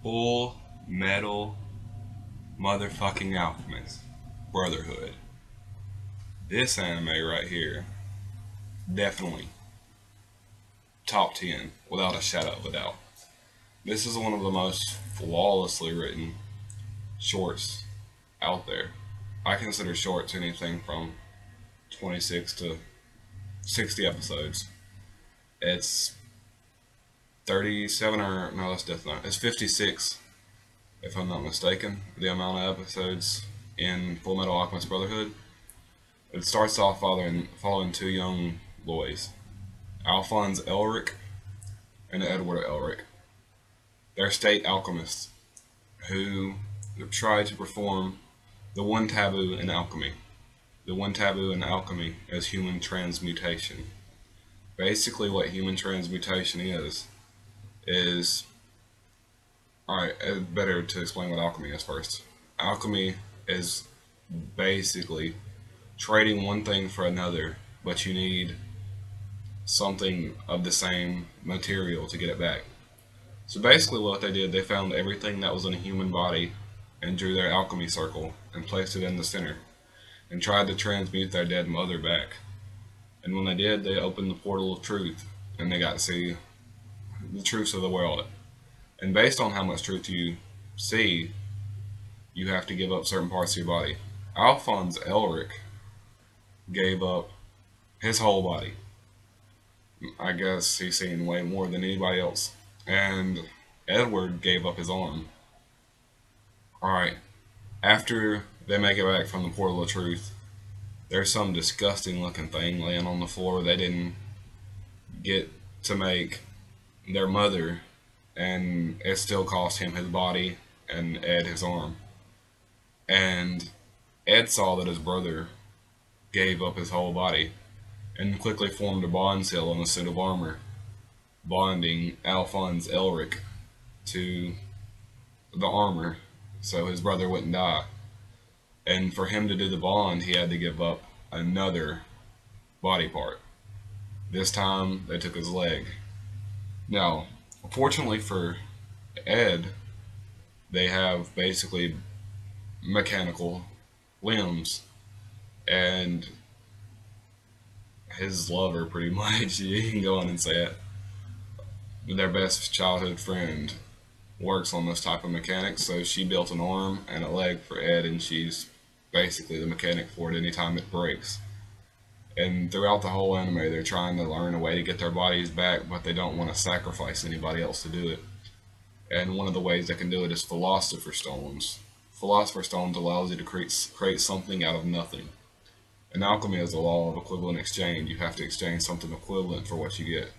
Full Metal Motherfucking Alchemist Brotherhood. This anime right here, definitely top 10 without a shadow of a doubt. This is one of the most flawlessly written shorts out there. I consider shorts anything from 26 to 60 episodes. It's 37 or no, that's Death Note. It's 56, if I'm not mistaken, the amount of episodes in Fullmetal Alchemist Brotherhood. It starts off following two young boys, Alphonse Elric and Edward Elric. They're state alchemists who try to perform the one taboo in alchemy. The one taboo in alchemy is human transmutation. Basically, what human transmutation is alright, better to explain what alchemy is first. Alchemy is basically trading one thing for another, but you need something of the same material to get it back. So basically what they did, they found everything that was in a human body and drew their alchemy circle and placed it in the center and tried to transmute their dead mother back. And when they did, they opened the portal of truth and they got to see the truths of the world. And based on how much truth you see, you have to give up certain parts of your body. Alphonse Elric gave up his whole body. I guess he's seen way more than anybody else. And Edward gave up his arm. Alright, after they make it back from the portal of truth, there's some disgusting looking thing laying on the floor they didn't get to make their mother, and it still cost him his body and Ed his arm. And Ed saw that his brother gave up his whole body and quickly formed a bond seal on a suit of armor, bonding Alphonse Elric to the armor so his brother wouldn't die. And for him to do the bond, he had to give up another body part. This time, they took his leg. Now, fortunately for Ed, they have basically mechanical limbs, and his lover, pretty much, you can go on and say it, their best childhood friend, works on this type of mechanics, so she built an arm and a leg for Ed, and she's basically the mechanic for it anytime it breaks. And throughout the whole anime, they're trying to learn a way to get their bodies back, but they don't want to sacrifice anybody else to do it. And one of the ways they can do it is Philosopher Stones. Philosopher Stones allows you to create something out of nothing. And alchemy is the law of equivalent exchange. You have to exchange something equivalent for what you get.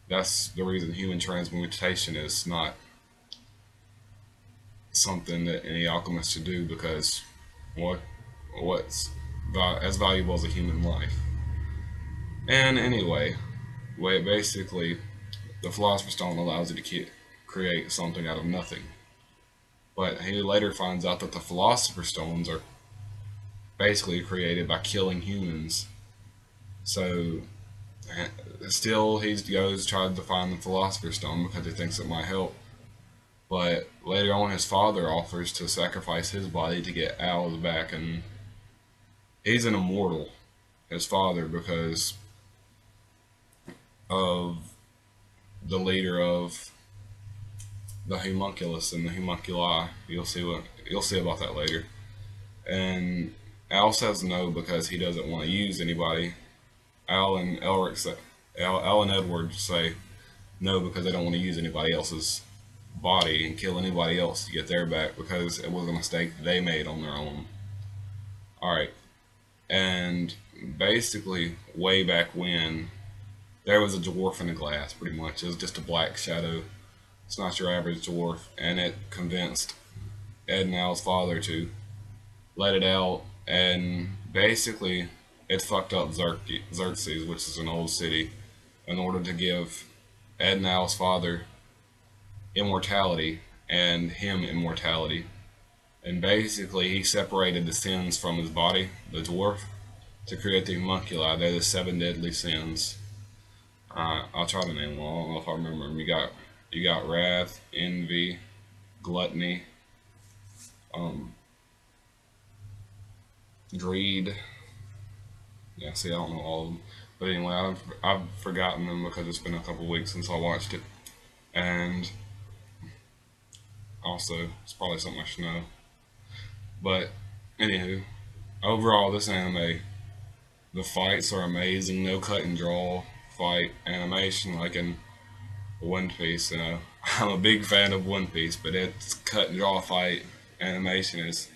That's the reason human transmutation is not something that any alchemist should do, because what's as valuable as a human life. And anyway, basically, the Philosopher's Stone allows you to create something out of nothing. But he later finds out that the Philosopher's Stones are basically created by killing humans. So still he goes tries to find the Philosopher's Stone because he thinks it might help. But later on, his father offers to sacrifice his body to get Al's back, and he's an immortal, his father, because of the leader of the homunculus and the homunculi. You'll see about that later. And Al says no because he doesn't want to use anybody. Al and Edward say no because they don't want to use anybody else's body and kill anybody else to get their back, because it was a mistake they made on their own. Alright, and basically way back when, there was a dwarf in a glass, pretty much. It was just a black shadow. It's not your average dwarf, and it convinced Ed and Al's father to let it out, and basically it fucked up Xerxes, which is an old city, in order to give Ed and Al's father immortality and him immortality. And basically he separated the sins from his body, the dwarf, to create the homunculi. They're the 7 deadly sins. I'll try to name them all. I don't know if I remember them. You got wrath, envy, gluttony, um, greed. Yeah, see, I don't know all of them, but anyway, I've forgotten them because it's been a couple weeks since I watched it, and also it's probably something I should know. But anywho, overall, this anime, the fights are amazing. No cut and draw fight animation like in One Piece. You know, I'm a big fan of One Piece, but its cut and draw fight animation is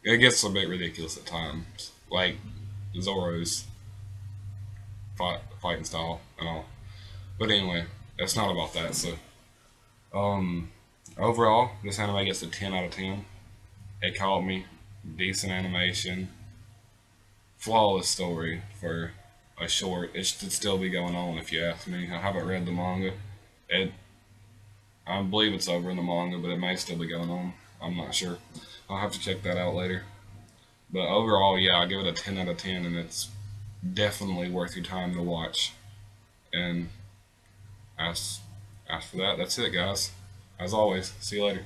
it gets a bit ridiculous at times. Like Zoro's fighting style and all. But anyway, it's not about that. So, um, overall, this anime gets a 10 out of 10. It caught me. Decent animation, flawless story for a short. It should still be going on if you ask me. I haven't read the manga. It, I believe it's over in the manga, but it may still be going on. I'm not sure. I'll have to check that out later. But overall, yeah, I give it a 10 out of 10, and it's definitely worth your time to watch. And as for that, that's it, guys. As always, see you later.